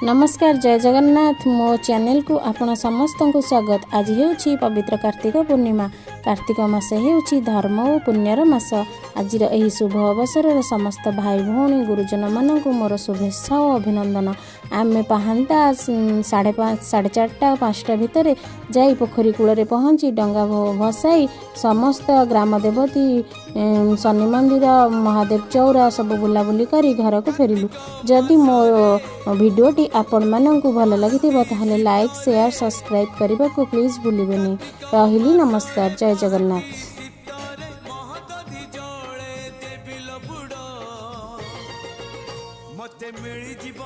नमस्कार जय जगन्नाथ मो चैनल को आपण समस्त को स्वागत। आज हेउछि पवित्र कार्तिक पूर्णिमा। कार्तिक मास हेउछि धर्म और पुण्यर मास। आज एही शुभ अवसर समस्त भाई भौणी गुरुजन मानक मोर शुभेच्छा और अभिनंदन। आमे पहांता 5:30 4:30 5टा भितर जाई पोखरी कूल पहुँची डंगा भसाई समस्त ग्राम देवती शनि मंदिर महादेव चौरा सब बुलाबुली करी घर को फेरिलु। जदि मो भिडियोटी आपण मानंकु भल लगिथिबो ताहले लाइक शेयर सब्सक्राइब करने को प्लीज भूलिबेनी। रहिली नमस्कार जय जगन्नाथ। मते मिली जीव